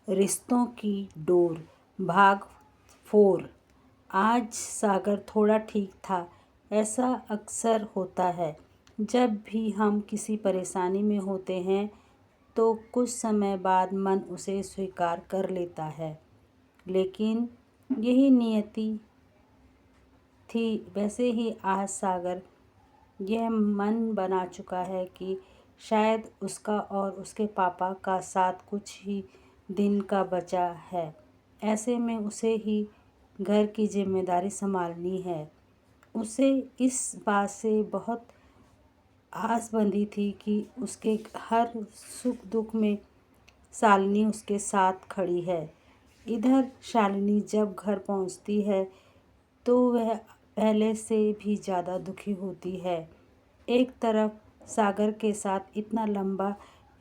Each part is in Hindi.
रिश्तों की डोर भाग 4। आज सागर थोड़ा ठीक था। ऐसा अक्सर होता है जब भी हम किसी परेशानी में होते हैं तो कुछ समय बाद मन उसे स्वीकार कर लेता है। लेकिन यही नियति थी। वैसे ही आज सागर यह मन बना चुका है कि शायद उसका और उसके पापा का साथ कुछ ही दिन का बचा है। ऐसे में उसे ही घर की जिम्मेदारी संभालनी है। उसे इस बात से बहुत आस बंधी थी कि उसके हर सुख दुख में शालिनी उसके साथ खड़ी है। इधर शालिनी जब घर पहुंचती है तो वह पहले से भी ज़्यादा दुखी होती है। एक तरफ सागर के साथ इतना लंबा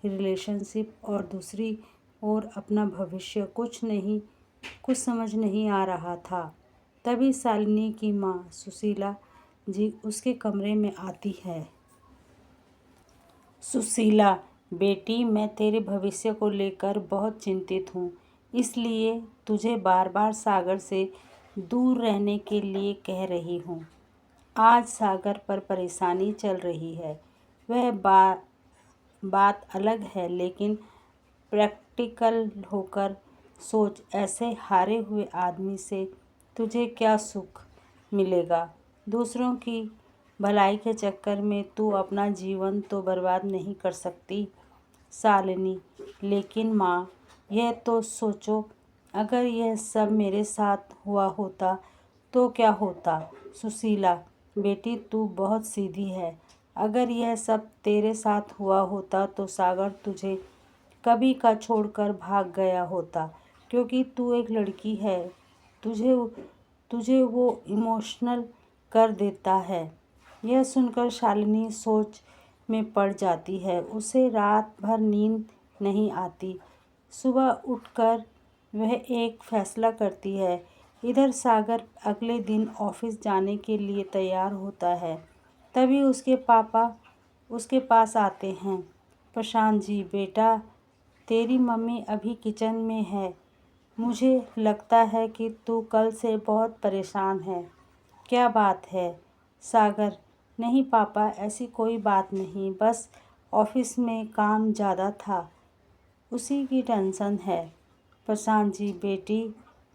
रिलेशनशिप और दूसरी ओर अपना भविष्य कुछ समझ नहीं आ रहा था। तभी शालिनी की माँ सुशीला जी उसके कमरे में आती है। सुशीला, बेटी, मैं तेरे भविष्य को लेकर बहुत चिंतित हूँ, इसलिए तुझे बार बार सागर से दूर रहने के लिए कह रही हूँ। आज सागर पर परेशानी चल रही है, वह बात अलग है, लेकिन प्रैक्टिकल होकर सोच, ऐसे हारे हुए आदमी से तुझे क्या सुख मिलेगा। दूसरों की भलाई के चक्कर में तू अपना जीवन तो बर्बाद नहीं कर सकती शालिनी। लेकिन माँ, यह तो सोचो, अगर यह सब मेरे साथ हुआ होता तो क्या होता। सुशीला, बेटी, तू बहुत सीधी है। अगर यह सब तेरे साथ हुआ होता तो सागर तुझे कभी का छोड़कर भाग गया होता, क्योंकि तू एक लड़की है। तुझे वो इमोशनल कर देता है। यह सुनकर शालिनी सोच में पड़ जाती है। उसे रात भर नींद नहीं आती। सुबह उठकर वह एक फैसला करती है। इधर सागर अगले दिन ऑफिस जाने के लिए तैयार होता है। तभी उसके पापा उसके पास आते हैं। प्रशांत जी, बेटा, तेरी मम्मी अभी किचन में है। मुझे लगता है कि तू कल से बहुत परेशान है। क्या बात है? सागर, नहीं पापा, ऐसी कोई बात नहीं, बस ऑफिस में काम ज़्यादा था, उसी की टेंशन है। प्रशांत जी,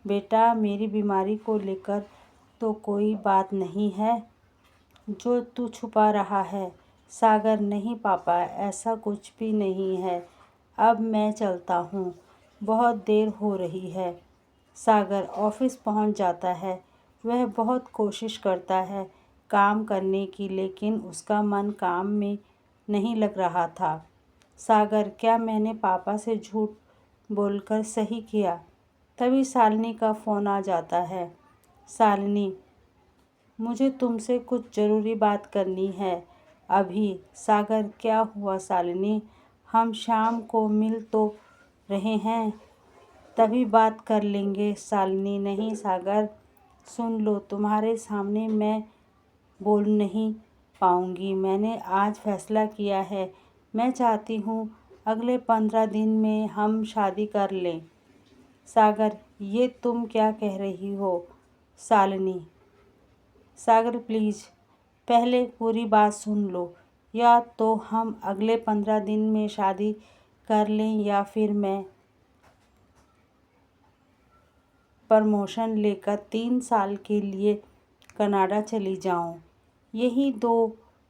बेटा, मेरी बीमारी को लेकर तो कोई बात नहीं है जो तू छुपा रहा है। सागर, नहीं पापा, ऐसा कुछ भी नहीं है। अब मैं चलता हूँ, बहुत देर हो रही है। सागर ऑफिस पहुँच जाता है। वह बहुत कोशिश करता है काम करने की, लेकिन उसका मन काम में नहीं लग रहा था। सागर, क्या मैंने पापा से झूठ बोलकर सही किया? तभी शालिनी का फ़ोन आ जाता है। शालिनी, मुझे तुमसे कुछ ज़रूरी बात करनी है अभी। सागर, क्या हुआ शालिनी? हम शाम को मिल तो रहे हैं, तभी बात कर लेंगे। शालिनी, नहीं सागर, सुन लो, तुम्हारे सामने मैं बोल नहीं पाऊँगी। मैंने आज फैसला किया है। मैं चाहती हूँ अगले 15 दिन में हम शादी कर लें। सागर, ये तुम क्या कह रही हो? शालिनी, सागर प्लीज़, पहले पूरी बात सुन लो। या तो हम अगले 15 दिन में शादी कर लें या फिर मैं प्रमोशन लेकर 3 साल के लिए कनाडा चली जाऊं। यही 2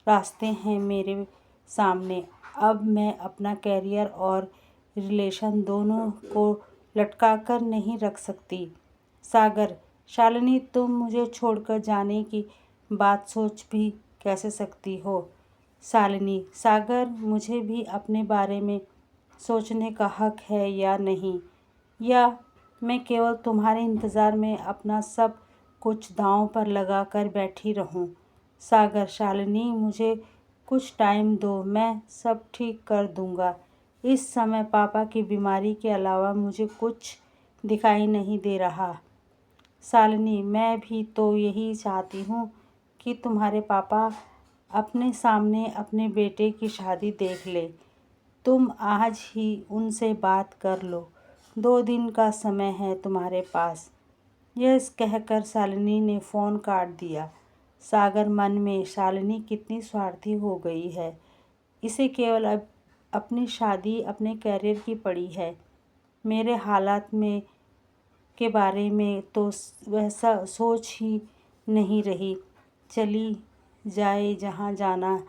रास्ते हैं मेरे सामने। अब मैं अपना कैरियर और रिलेशन दोनों को लटका कर नहीं रख सकती। सागर, शालिनी, तुम मुझे छोड़कर जाने की बात सोच भी कैसे सकती हो? शालिनी, सागर, मुझे भी अपने बारे में सोचने का हक है या नहीं? या मैं केवल तुम्हारे इंतज़ार में अपना सब कुछ दांव पर लगा कर बैठी रहूं? सागर, शालिनी, मुझे कुछ टाइम दो, मैं सब ठीक कर दूंगा। इस समय पापा की बीमारी के अलावा मुझे कुछ दिखाई नहीं दे रहा। शालिनी, मैं भी तो यही चाहती हूँ कि तुम्हारे पापा अपने सामने अपने बेटे की शादी देख ले। तुम आज ही उनसे बात कर लो। 2 दिन का समय है तुम्हारे पास। यह कहकर शालिनी ने फ़ोन काट दिया। सागर मन में शालिनी कितनी स्वार्थी हो गई है। इसे केवल अब अपनी शादी, अपने करियर की पड़ी है। मेरे हालात में के बारे में तो वैसा सोच ही नहीं रही। चली जाए जहाँ जाना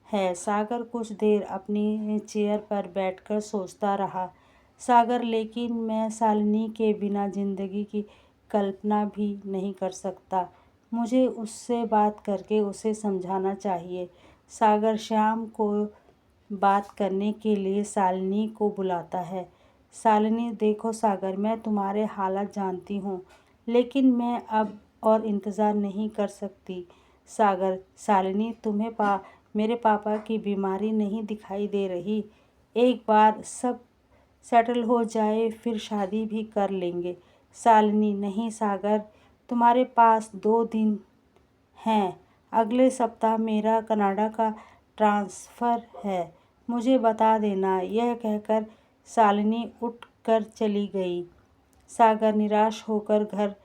है। सागर कुछ देर अपनी चेयर पर बैठकर सोचता रहा। सागर, लेकिन मैं शालिनी के बिना ज़िंदगी की कल्पना भी नहीं कर सकता। मुझे उससे बात करके उसे समझाना चाहिए। सागर शाम को बात करने के लिए शालिनी को बुलाता है। शालिनी, देखो सागर, मैं तुम्हारे हालात जानती हूँ, लेकिन मैं अब और इंतज़ार नहीं कर सकती। सागर, शालिनी, तुम्हें मेरे पापा की बीमारी नहीं दिखाई दे रही? एक बार सब सेटल हो जाए फिर शादी भी कर लेंगे। शालिनी, नहीं सागर, तुम्हारे पास 2 दिन हैं। अगले सप्ताह मेरा कनाडा का ट्रांसफ़र है, मुझे बता देना। यह कहकर शालिनी उठकर चली गई। सागर निराश होकर घर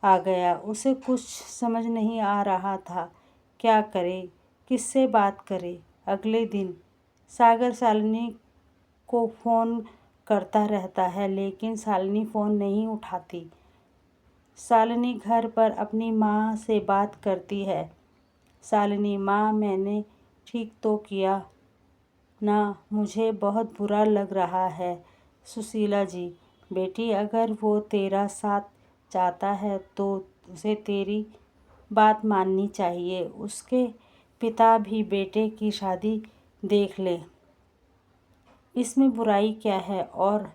आ गया। उसे कुछ समझ नहीं आ रहा था, क्या करे, किससे बात करे। अगले दिन सागर शालिनी को फ़ोन करता रहता है, लेकिन शालिनी फ़ोन नहीं उठाती। शालिनी घर पर अपनी माँ से बात करती है। शालिनी, माँ, मैंने ठीक तो किया ना? मुझे बहुत बुरा लग रहा है। सुशीला जी, बेटी, अगर वो तेरा साथ चाहता है तो उसे तेरी बात माननी चाहिए। उसके पिता भी बेटे की शादी देख ले, इसमें बुराई क्या है? और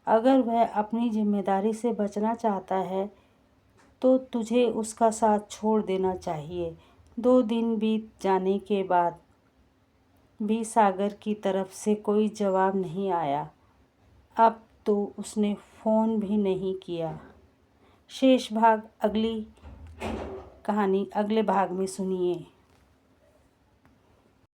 अगर वह अपनी जिम्मेदारी से बचना चाहता है तो तुझे उसका साथ छोड़ देना चाहिए। 2 दिन बीत जाने के बाद भी सागर की तरफ से कोई जवाब नहीं आया। अब तो उसने फ़ोन भी नहीं किया। शेष भाग अगली कहानी अगले भाग में सुनिए।